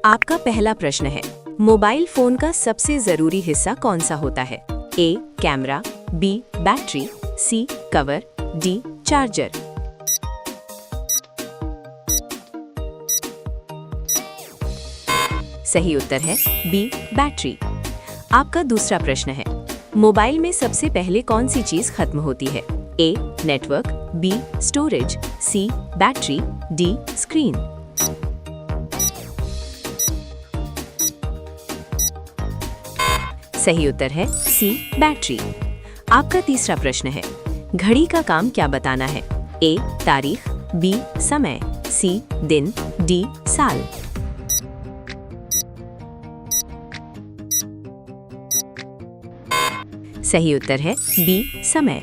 आपका पहला प्रश्न है, मोबाइल फोन का सबसे जरूरी हिस्सा कौन सा होता है? ए कैमरा, बी बैटरी, सी कवर, डी चार्जर। सही उत्तर है बी बैटरी। आपका दूसरा प्रश्न है, मोबाइल में सबसे पहले कौन सी चीज खत्म होती है? A network, B storage, C battery, D screen. सही उत्तर है सी बैटरी। आपका तीसरा प्रश्न है, घड़ी का काम क्या बताना है? ए तारीख, बी समय, सी दिन, डी साल। सही उत्तर है बी समय।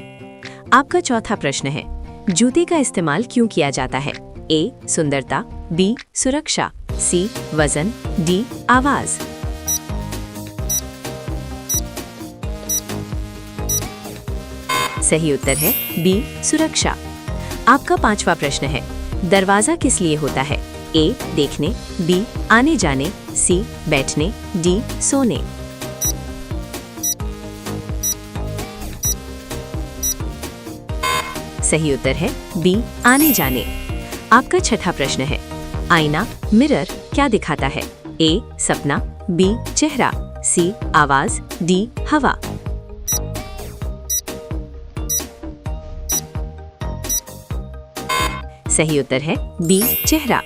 आपका चौथा प्रश्न है, जूते का इस्तेमाल क्यों किया जाता है? ए सुंदरता, बी सुरक्षा, सी वजन, डी आवाज। सही उत्तर है बी सुरक्षा। आपका पांचवा प्रश्न है, दरवाजा किस लिए होता है? ए देखने, बी आने जाने, सी बैठने, डी सोने। सही उत्तर है बी आने जाने। आपका छठा प्रश्न है, आईना मिरर क्या दिखाता है? ए सपना, बी चेहरा, सी आवाज, डी हवा। सही उत्तर है बी चेहरा।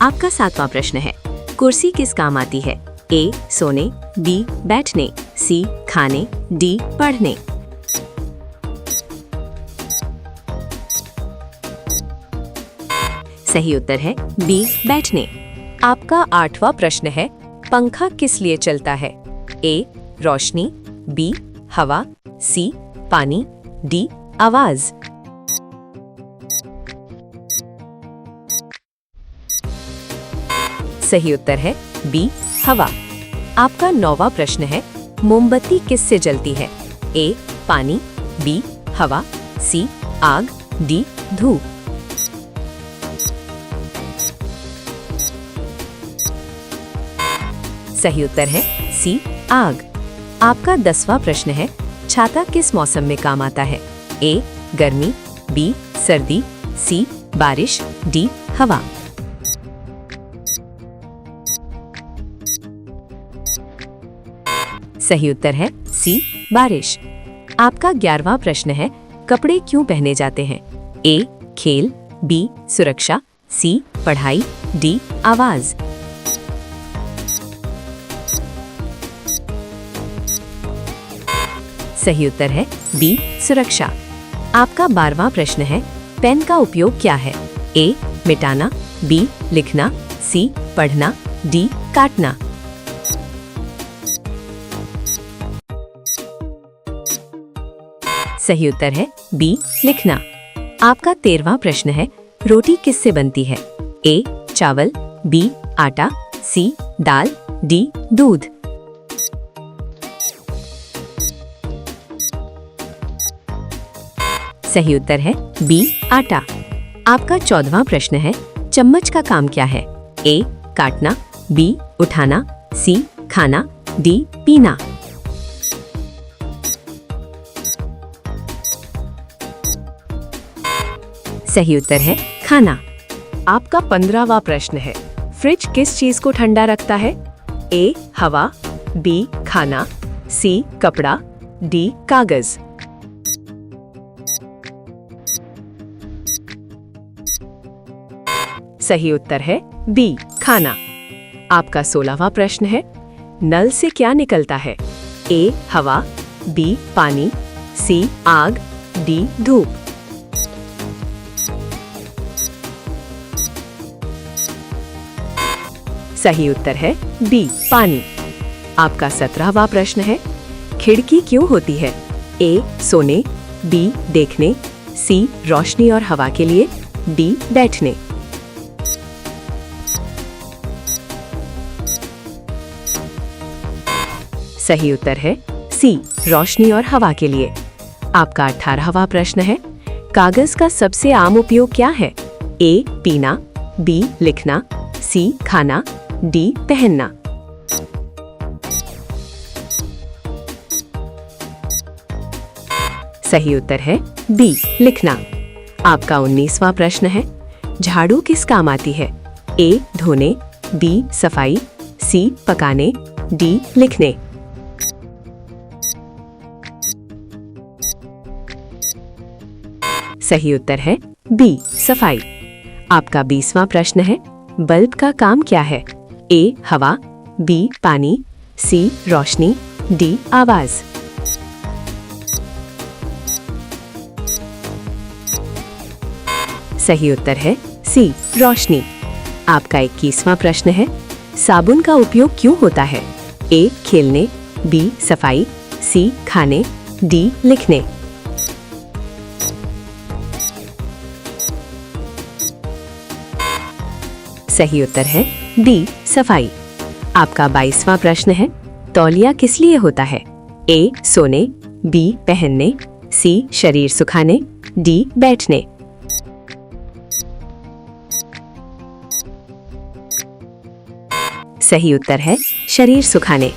आपका सातवां प्रश्न है, कुर्सी किस काम आती है? ए सोने, बी बैठने, सी खाने, डी पढ़ने। सही उत्तर है बी बैठने। आपका आठवां प्रश्न है, पंखा किस लिए चलता है? ए रोशनी, बी हवा, सी पानी, डी आवाज। सही उत्तर है बी हवा। आपका नौवां प्रश्न है, मोमबत्ती किससे जलती है? ए पानी, बी हवा, सी आग, डी धूप। सही उत्तर है सी आग। आपका 10वां प्रश्न है, छाता किस मौसम में काम आता है? ए गर्मी, बी सर्दी, सी बारिश, डी हवा। सही उत्तर है सी बारिश। आपका 11वां प्रश्न है, कपड़े क्यों पहने जाते हैं? ए खेल, बी सुरक्षा, सी पढ़ाई, डी आवाज। सही उत्तर है बी सुरक्षा। आपका 12वां प्रश्न है, पेन का उपयोग क्या है? ए मिटाना, बी लिखना, सी पढ़ना, डी काटना। सही उत्तर है बी लिखना। आपका 13वां प्रश्न है, रोटी किससे बनती है? ए चावल, बी आटा, सी दाल, डी दूध। सही उत्तर है बी आटा। आपका 14वां प्रश्न है, चम्मच का काम क्या है? ए काटना, बी उठाना, सी खाना, डी पीना। सही उत्तर है खाना। आपका 15वां प्रश्न है, फ्रिज किस चीज को ठंडा रखता है? ए हवा, बी खाना, सी कपड़ा, डी कागज। सही उत्तर है बी खाना। आपका 16वां प्रश्न है, नल से क्या निकलता है? ए हवा, बी पानी, सी आग, डी धूप। सही उत्तर है बी पानी। आपका 17वां प्रश्न है, खिड़की क्यों होती है? ए सोने, बी देखने, सी रोशनी और हवा के लिए, डी बैठने। सही उत्तर है सी रोशनी और हवा के लिए। आपका 18वां प्रश्न है, कागज का सबसे आम उपयोग क्या है? ए पीना, बी लिखना, सी खाना, डी पहनना। सही उत्तर है बी लिखना। आपका 19वां प्रश्न है, झाड़ू किस काम आती है? ए धोने, बी सफाई, सी पकाने, डी लिखने। सही उत्तर है बी सफाई। आपका 20वां प्रश्न है, बल्ब का काम क्या है? ए हवा, बी पानी, सी रोशनी, डी आवाज। सही उत्तर है सी रोशनी। आपका 21वां प्रश्न है, साबुन का उपयोग क्यों होता है? ए खेलने, बी सफाई, सी खाने, डी लिखने। सही उत्तर है डी सफाई। आपका 22वां प्रश्न है, तौलिया किस लिए होता है? ए सोने, बी पहनने, सी शरीर सुखाने, डी बैठने। सही उत्तर है शरीर सुखाने।